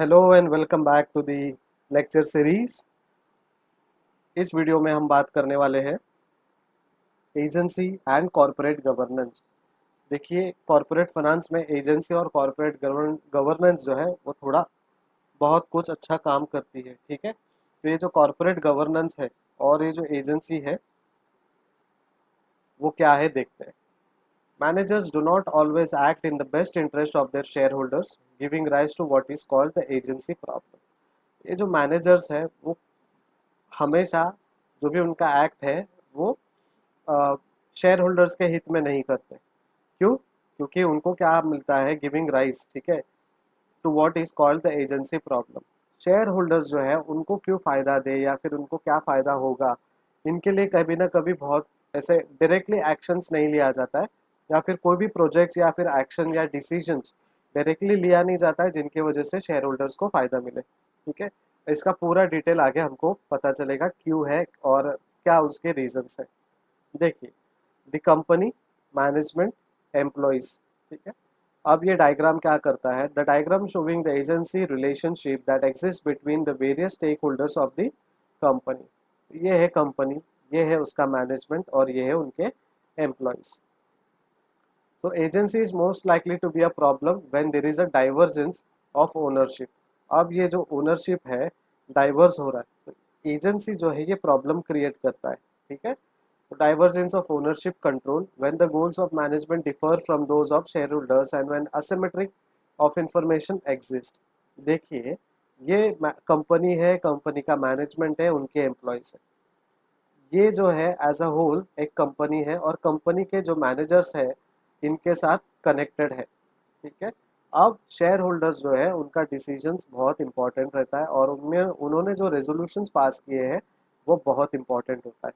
Hello and welcome back to the lecture series. इस video में हम बात करने वाले हैं एजेंसी एंड कॉरपोरेट गवर्नेंस। देखिए, कॉरपोरेट फाइनेंस में एजेंसी और कॉरपोरेट गवर्नेंस जो है वो थोड़ा बहुत कुछ अच्छा काम करती है। ठीक है, तो ये जो कॉरपोरेट गवर्नेंस है और ये जो एजेंसी है वो क्या है देखते हैं। Managers do not always act in the best interest of their shareholders, giving rise to what is called the agency problem. ये जो मैनेजर्स है वो हमेशा जो भी उनका एक्ट है वो शेयर होल्डर्स के हित में नहीं करते। क्यों? क्योंकि उनको क्या मिलता है, गिविंग राइट्स, ठीक है, to what is called the agency problem. Shareholders जो है उनको क्यों फायदा दे या फिर उनको क्या फायदा होगा, इनके लिए कभी ना कभी बहुत ऐसे डायरेक्टली एक्शंस नहीं लिया जाता है, या फिर कोई भी प्रोजेक्ट्स या फिर एक्शन या डिसीजंस डायरेक्टली लिया नहीं जाता है जिनकी वजह से शेयर होल्डर्स को फायदा मिले। ठीक है, इसका पूरा डिटेल आगे हमको पता चलेगा क्यों है और क्या उसके रीजंस है। देखिए, द कंपनी, मैनेजमेंट, एम्प्लॉयज। ठीक है, अब ये डायग्राम क्या करता है, the diagram showing the agency relationship that exist between the various stakeholders of the company. ये है कंपनी, ये है उसका मैनेजमेंट और ये है उनके employees. So agency is most likely to be a problem when there is a divergence of ownership। अब ये जो ओनरशिप है डाइवर्स हो रहा है, तो एजेंसी जो है ये प्रॉब्लम क्रिएट करता है। ठीक है, तो divergence of ownership control when the goals of management differ from those of share holders and when asymmetric of information exist. देखिए, ये कंपनी है, कंपनी का मैनेजमेंट है, उनके एम्प्लॉयज है। ये जो है एज अ होल एक कंपनी है और कंपनी के जो मैनेजर्स है इनके साथ कनेक्टेड है। ठीक है, अब शेयर होल्डर्स जो है उनका डिसीजंस बहुत इंपॉर्टेंट रहता है और उनमें उन्होंने जो रेजोल्यूशंस पास किए हैं वो बहुत इंपॉर्टेंट होता है।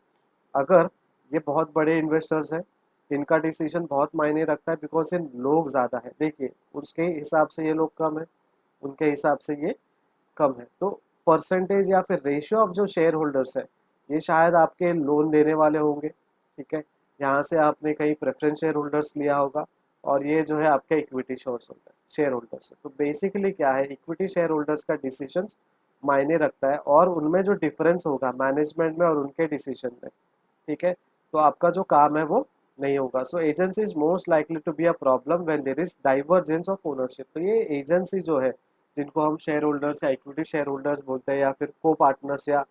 अगर ये बहुत बड़े इन्वेस्टर्स हैं, इनका डिसीजन बहुत मायने रखता है बिकॉज ये लोग ज़्यादा है। देखिए, उसके हिसाब से ये लोग कम है, उनके हिसाब से ये कम है, तो परसेंटेज या फिर रेशियो ऑफ जो शेयर होल्डर्स है ये शायद आपके लोन देने वाले होंगे। ठीक है, यहाँ से आपने कहीं प्रेफरेंस शेयर होल्डर्स लिया होगा और ये जो है आपके इक्विटी शेयर होल्डर्स है। तो बेसिकली क्या है, इक्विटी शेयर होल्डर्स का डिसीजन मायने रखता है और उनमें जो डिफरेंस होगा मैनेजमेंट में और उनके डिसीजन में, ठीक है, तो आपका जो काम है वो नहीं होगा। So agency is most likely to be a problem when there is divergence of ownership. तो ये एजेंसी जो है जिनको हम शेयर होल्डर्स या इक्विटी शेयर होल्डर्स बोलते हैं या फिर को पार्टनर्स या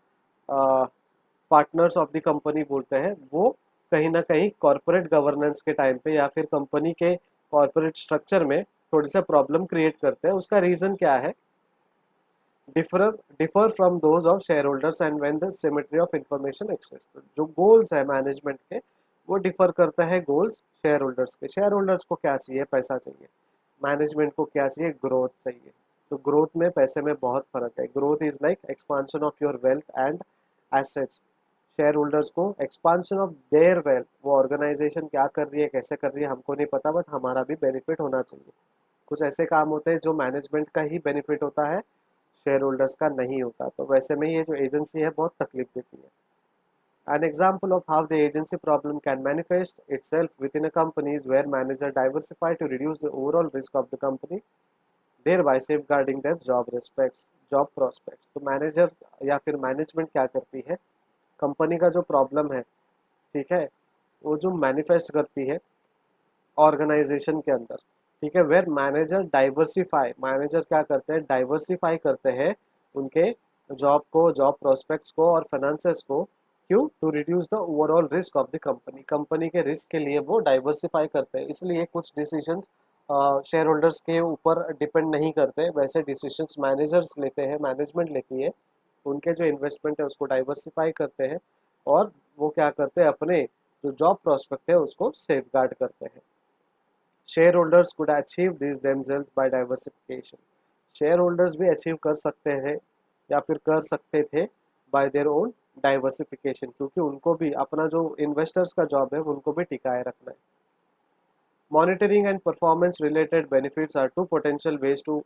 पार्टनर्स ऑफ द कंपनी बोलते हैं, वो कहीं ना कहीं कॉरपोरेट गवर्नेंस के टाइम पे या फिर कंपनी के कॉरपोरेट स्ट्रक्चर में थोड़ी सा प्रॉब्लम क्रिएट करते हैं। उसका रीजन क्या है, differ differ from those of share holders and when the symmetry of information exist. तो जो गोल्स है मैनेजमेंट के वो डिफर करता है गोल्स शेयर होल्डर्स के। शेयर होल्डर्स को क्या चाहिए, पैसा चाहिए, मैनेजमेंट को क्या चाहिए, ग्रोथ चाहिए। तो ग्रोथ में पैसे में बहुत फर्क है। Growth is like expansion of your wealth and assets. Share holders को एक्सपांशन ऑफ देयर वेल्थ, वो ऑर्गेनाइजेशन क्या कर रही है, कैसे कर रही है हमको नहीं पता, बट हमारा भी बेनिफिट होना चाहिए। कुछ ऐसे काम होते हैं जो मैनेजमेंट का ही बेनिफिट होता है, शेयर होल्डर्स का नहीं होता। तो वैसे में ये जो एजेंसी है बहुत तकलीफ देती है। An example of how the agency problem can manifest itself within a company is where managers diversify to reduce the overall risk of the company, thereby safeguarding their job prospects। तो manager या फिर management क्या करती है, company का जो problem है, ठीक है, वो जो मैनिफेस्ट करती है ऑर्गेनाइजेशन के अंदर। ठीक है, वेयर मैनेजर डाइवर्सिफाई, मैनेजर क्या करते हैं, डाइवर्सिफाई करते हैं उनके जॉब को, जॉब प्रोस्पेक्ट्स को और फाइनेंसेस को। क्यों? To reduce the overall risk of the company. Company के रिस्क के लिए वो डाइवर्सिफाई करते हैं, इसलिए कुछ डिसीजंस शेयर होल्डर्स के ऊपर डिपेंड नहीं करते, वैसे डिसीजंस मैनेजर्स लेते हैं, मैनेजमेंट लेती है। उनके जो इन्वेस्टमेंट है उसको डाइवर्सिफाई करते हैं और वो क्या करते हैं, अपने जो जॉब प्रोस्पेक्ट है उसको सेफ गार्ड करते हैं। Shareholders could achieve this themselves by diversification. Shareholders भी अचीव कर सकते हैं या फिर कर सकते थे बाय देयर ओन डाइवर्सिफिकेशन, क्योंकि उनको भी अपना जो इन्वेस्टर्स का जॉब है उनको भी टिकाए रखना है। Monitoring and performance related benefits are two potential ways to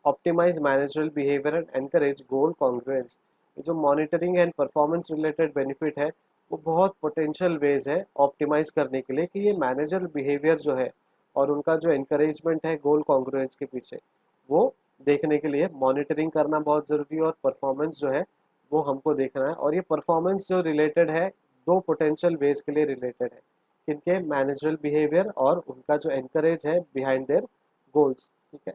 optimise managerial behaviour and encourage goal congruence. ये जो monitoring and performance related benefit है वो बहुत पोटेंशियल वेज है ऑप्टिमाइज करने के लिए कि ये मैनेजरल बिहेवियर जो है और उनका जो एनकरेजमेंट है गोल कॉन्ग्रुएंस के पीछे, वो देखने के लिए मॉनिटरिंग करना बहुत ज़रूरी है और परफॉर्मेंस जो है वो हमको देखना है। और ये परफॉर्मेंस जो रिलेटेड है दो पोटेंशियल वेज के लिए रिलेटेड है, किनके, मैनेजरल बिहेवियर और उनका जो एनकरेज है बिहाइंड देयर गोल्स। ठीक है।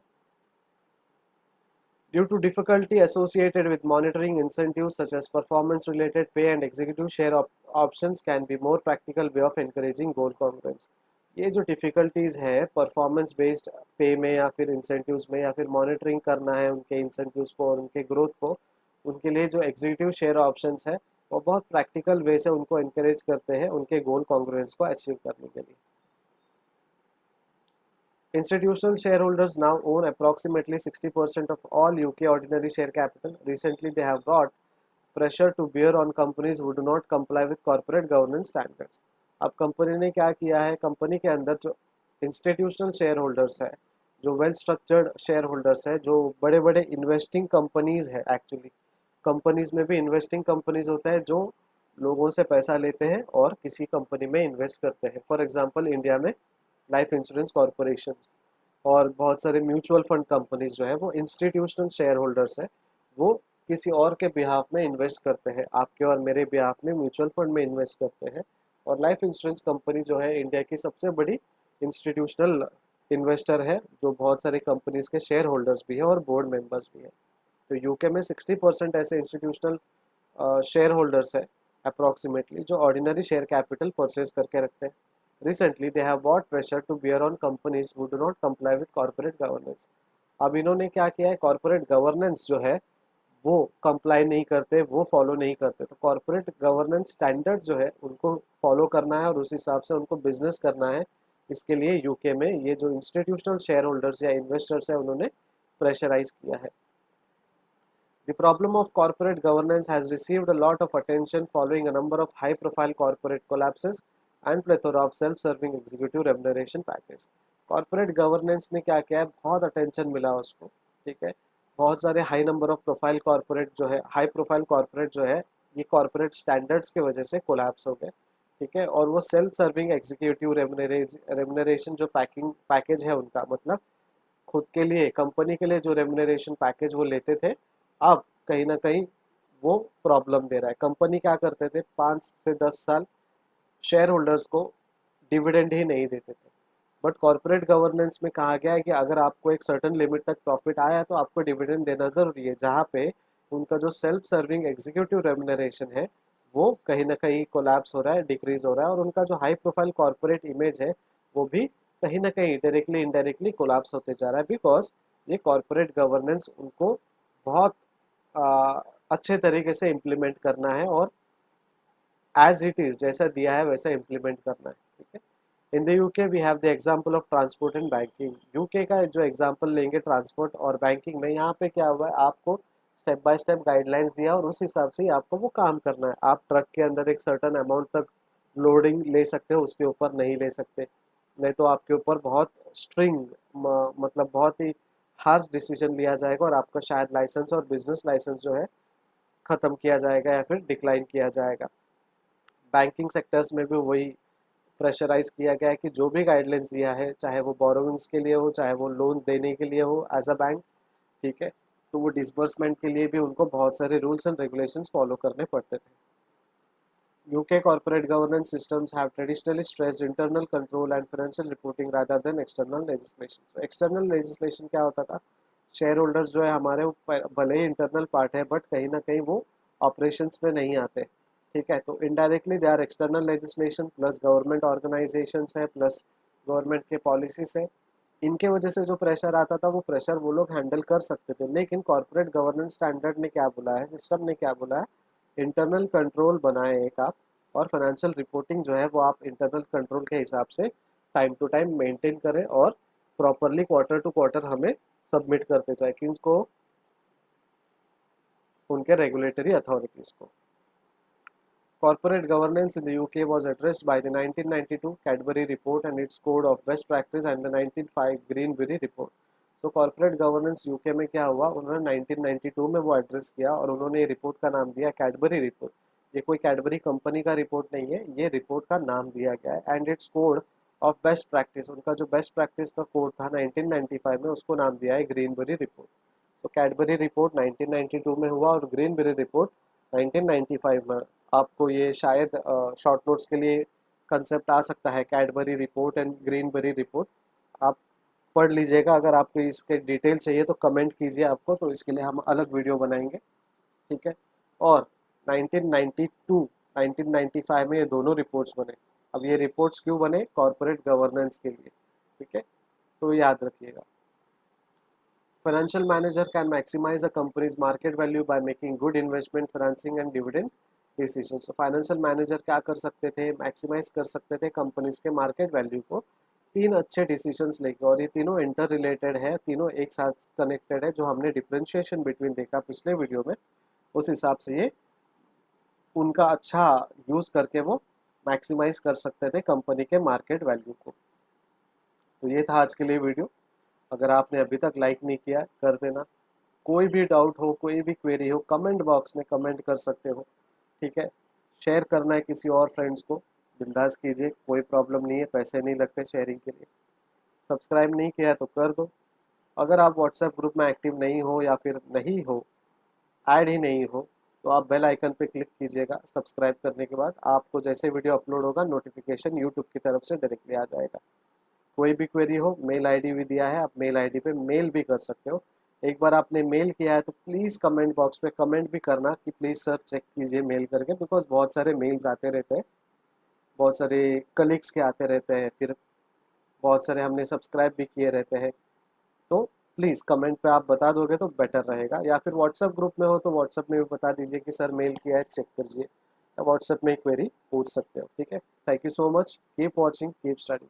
Due to difficulty associated with monitoring, incentives such as performance related pay and executive share options can be more practical way of encouraging goal congruence। ये जो difficulties है performance based पे में या फिर incentives में या फिर मॉनिटरिंग करना है उनके इंसेंटिव्स को और उनके ग्रोथ को, उनके लिए जो एग्जीक्यूटिव शेयर ऑप्शंस है वो बहुत प्रैक्टिकल वे से उनको इनकरेज करते हैं उनके गोल कॉन्ग्रुएंस को अचीव करने के लिए। Institutional shareholders now own approximately 60% of all UK ordinary share capital. Recently, they have brought pressure to bear on companies who do not comply with corporate governance standards. अब company ने क्या किया है, company के अंदर जो इंस्टीट्यूशनल शेयर होल्डर्स है, जो वेल स्ट्रक्चर्ड शेयर होल्डर्स है, जो बड़े बड़े इन्वेस्टिंग कंपनीज है, एक्चुअली कंपनीज में भी इन्वेस्टिंग कंपनीज होता है जो लोगों से पैसा लेते हैं और किसी कंपनी में इन्वेस्ट करते हैं। फॉर एग्जांपल इंडिया में लाइफ इंश्योरेंस कॉरपोरेशन और बहुत सारे म्यूचुअल फंड कंपनीज जो है वो इंस्टीट्यूशनल शेयर होल्डर्स है, वो किसी और के बिहाफ में इन्वेस्ट करते हैं, आपके और मेरे बिहाफ में म्यूचुअल फंड में इन्वेस्ट करते हैं। और लाइफ इंश्योरेंस कंपनी जो है इंडिया की सबसे बड़ी इंस्टीट्यूशनल इन्वेस्टर है, जो बहुत सारे कंपनीज के शेयर होल्डर्स भी है और बोर्ड मेंबर्स भी है। तो यूके में 60% ऐसे इंस्टीट्यूशनल शेयर होल्डर्स है अप्रॉक्सीमेटली, जो ऑर्डिनरी शेयर कैपिटल परचेज करके रखते हैं। Recently, they have brought pressure to bear on companies who do not comply with corporate governance। अब इन्होंने क्या किया है, कॉर्पोरेट गवर्नेंस जो है वो कंप्लाई नहीं करते, वो फॉलो नहीं करते, तो कॉर्पोरेट गवर्नेंस स्टैंडर्ड जो है उनको फॉलो करना है और उस हिसाब से उनको बिजनेस करना है। इसके लिए यूके में ये जो इंस्टीट्यूशनल शेयर होल्डर्स या इन्वेस्टर्स है उन्होंने प्रेशराइज किया है। The problem of corporate governance has received a lot of attention following a number of high-profile corporate collapses and plethora of self-serving executive remuneration package। Corporate governance ने क्या किया है, बहुत अटेंशन मिला उसको। ठीक है, बहुत सारे high number of profile corporate जो है, हाई प्रोफाइल कॉर्पोरेट जो है, ये कॉर्पोरेट स्टैंडर्ड्स की वजह से कोलैप्स हो गए। ठीक है, और वो सेल्फ सर्विंग एग्जीक्यूटिव रेमुनरेशन जो पैकेज है उनका, मतलब खुद के लिए कंपनी के लिए जो रेमुनरेशन पैकेज वो लेते थे, अब कहीं ना कहीं वो प्रॉब्लम दे रहा है। कंपनी क्या करते थे, 5 से 10 साल शेयर होल्डर्स को डिविडेंड ही नहीं देते थे। बट कॉर्पोरेट गवर्नेंस में कहा गया है कि अगर आपको एक सर्टन लिमिट तक प्रॉफिट आया तो आपको डिविडेंड देना ज़रूरी है, जहाँ पे उनका जो सेल्फ सर्विंग एग्जीक्यूटिव रेमुनरेशन है वो कहीं ना कहीं कोलैप्स हो रहा है, डिक्रीज हो रहा है, और उनका जो हाई प्रोफाइल कॉर्पोरेट इमेज है वो भी कहीं ना कहीं डायरेक्टली इनडायरेक्टली कोलैप्स होते जा रहा है, बिकॉज ये कॉर्पोरेट गवर्नेंस उनको बहुत अच्छे तरीके से इम्प्लीमेंट करना है और एज इट इज़ जैसा दिया है वैसा इम्प्लीमेंट करना है। ठीक है। In the UK we have the example of transport and banking. UK का जो एग्जांपल लेंगे ट्रांसपोर्ट और बैंकिंग में, यहाँ पे क्या हुआ है, आपको स्टेप बाय स्टेप गाइडलाइंस दिया और उस हिसाब से ही आपको वो काम करना है। आप ट्रक के अंदर एक सर्टन अमाउंट तक लोडिंग ले सकते हो, उसके ऊपर नहीं ले सकते, नहीं तो आपके ऊपर बहुत स्ट्रिंग मतलब बहुत ही हार्श डिसीजन लिया जाएगा और आपका शायद लाइसेंस और बिजनेस लाइसेंस जो है ख़त्म किया जाएगा या फिर डिक्लाइन किया जाएगा। बैंकिंग सेक्टर्स में भी वही प्रेशराइज किया गया है कि जो भी गाइडलाइंस दिया है, चाहे वो बोरोविंग्स के लिए हो, चाहे वो लोन देने के लिए हो एज अ बैंक, ठीक है, तो वो डिसबर्समेंट के लिए भी उनको बहुत सारे रूल्स एंड रेगुलेशंस फॉलो करने पड़ते थे। UK corporate governance systems have traditionally stressed internal control and financial reporting rather than external legislation। So external legislation क्या होता था, शेयर होल्डर्स जो है हमारे भले ही इंटरनल पार्ट है बट कहीं ना कहीं वो ऑपरेशंस में नहीं आते। ठीक है, तो indirectly they are external legislation plus government organisations है प्लस गवर्नमेंट के पॉलिसीज है, इनके वजह से जो प्रेशर आता था वो प्रेशर वो लोग हैंडल कर सकते थे। लेकिन कॉर्पोरेट गवर्नेंस स्टैंडर्ड ने क्या बोला है, सिस्टम ने क्या बोला है, इंटरनल कंट्रोल बनाए एक आप, और फाइनेंशियल रिपोर्टिंग जो है वो आप इंटरनल कंट्रोल के हिसाब से टाइम टू टाइम मेंटेन करें और प्रॉपरली क्वार्टर टू क्वार्टर हमें सबमिट करते जाए किनको, उनके रेगुलेटरी अथॉरिटीज़ को। Corporate governance in the UK was addressed by the 1992 Cadbury Report and its Code of Best Practice and the 1905 Greenberry Report। तो corporate governance UK में क्या हुआ, उन्होंने 1992 में वो एड्रेस किया और उन्होंने ये रिपोर्ट का नाम दिया कैडबरी रिपोर्ट। ये कोई कैडबरी कंपनी का रिपोर्ट नहीं है, ये रिपोर्ट का नाम दिया गया है। And it's code of best practice, उनका जो बेस्ट प्रैक्टिस का कोड था 1995 में, उसको नाम दिया है ग्रीनबरी रिपोर्ट। तो कैडबरी रिपोर्ट 1992 में हुआ और ग्रीनबेरी रिपोर्ट 1995 में। आपको ये शायद शॉर्ट नोट्स के लिए कंसेप्ट आ सकता है, कैडबरी रिपोर्ट एंड ग्रीनबेरी रिपोर्ट। आप पढ़ लीजिएगा। अगर आपको इसके डिटेल चाहिए तो कमेंट कीजिए आपको, तो इसके लिए हम अलग वीडियो बनाएंगे, ठीक है। और 1992 1995 में ये दोनों रिपोर्ट्स बने। अब ये रिपोर्ट्स क्यों बने? कॉर्पोरेट गवर्नेंस के लिए, ठीक है, तो याद रखिएगा। Financial manager can maximise a company's market value by making good investment, financing and dividend decision. तो फाइनेंशियल मैनेजर क्या कर सकते थे? मैक्सिमाइज कर सकते थे कंपनीज के मार्केट वैल्यू को तीन अच्छे डिसीजंस लेके, और ये तीनों इंटर रिलेटेड है, तीनों एक साथ कनेक्टेड है। जो हमने डिफरेंशिएशन बिटवीन देखा पिछले वीडियो में, उस हिसाब से ये उनका अच्छा यूज करके वो मैक्सिमाइज कर सकते थे कंपनी के मार्केट वैल्यू को। तो ये था आज के लिए वीडियो। अगर आपने अभी तक लाइक नहीं किया कर देना। कोई भी डाउट हो, कोई भी क्वेरी हो, कमेंट बॉक्स में कमेंट कर सकते हो, ठीक है। शेयर करना है किसी और फ्रेंड्स को, बिंदास कीजिए, कोई प्रॉब्लम नहीं है, पैसे नहीं लगते शेयरिंग के लिए। सब्सक्राइब नहीं किया है तो कर दो। अगर आप व्हाट्सएप ग्रुप में एक्टिव नहीं हो या फिर नहीं हो, ऐड ही नहीं हो, तो आप बेल आइकन पे क्लिक कीजिएगा। सब्सक्राइब करने के बाद आपको जैसे वीडियो अपलोड होगा नोटिफिकेशन यूट्यूब की तरफ से डायरेक्टली आ जाएगा। कोई भी क्वेरी हो, मेल आईडी भी दिया है, आप मेल आईडी पे मेल भी कर सकते हो। एक बार आपने मेल किया है तो प्लीज़ कमेंट बॉक्स पे कमेंट भी करना कि प्लीज़ सर चेक कीजिए मेल करके, बिकॉज बहुत सारे मेल्स आते रहते हैं, बहुत सारे कलीग्स के आते रहते हैं, फिर बहुत सारे हमने सब्सक्राइब भी किए रहते हैं। तो प्लीज़ कमेंट पे आप बता दोगे तो बेटर रहेगा, या फिर व्हाट्सएप ग्रुप में हो तो व्हाट्सएप में भी बता दीजिए कि सर मेल किया है, चेक करिए। व्हाट्सएप में क्वेरी पूछ सकते हो, ठीक है। Thank you so much, keep watching, keep studying.